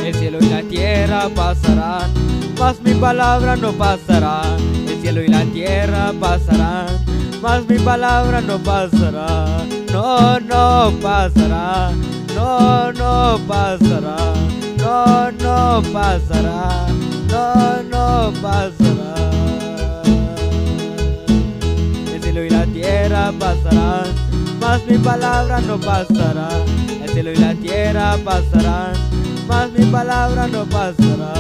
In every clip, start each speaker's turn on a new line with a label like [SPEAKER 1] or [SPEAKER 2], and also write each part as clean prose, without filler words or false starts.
[SPEAKER 1] El cielo y la tierra pasarán, mas mi palabra no pasará. El cielo y la tierra pasarán, mas mi palabra no pasará. No, no pasará. No, no pasará. No, no pasará. No, no pasará. El cielo y la tierra pasarán, mas mi palabra no pasará. El cielo y la tierra pasarán, mas mi palabra no pasará.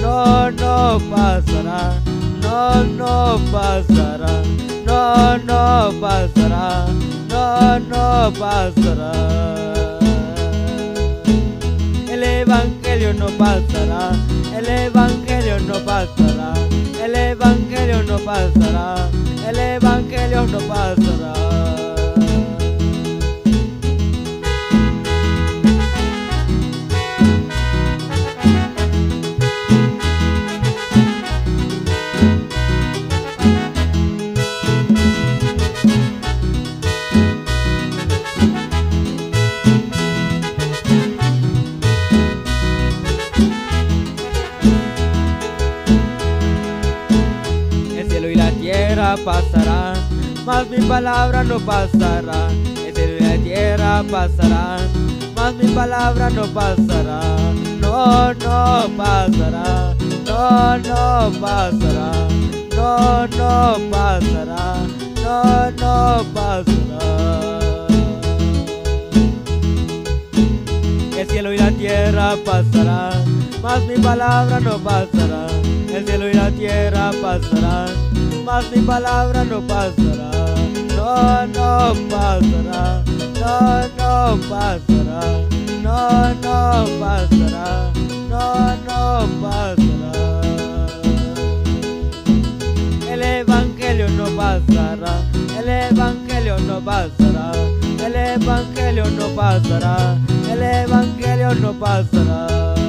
[SPEAKER 1] No, no pasará. No, no pasará. No, no pasará. No, no pasará. El evangelio no pasará. El evangelio no pasará. El evangelio no pasará. El evangelio no pasará. El cielo y la tierra pasarán, mas mi palabra no pasará. El cielo y la tierra pasarán, mas mi palabra no pasará. No, no pasará. No, no pasará. No, no pasará. No, no pasará. El cielo y la tierra pasarán, mas mi palabra no pasará. El cielo y la tierra pasarán, mas mi palabra no pasará. No, no pasará. No, no pasará. No, no pasará. No, no pasará. El evangelio no pasará. El evangelio no pasará. El evangelio no pasará. El evangelio no pasará.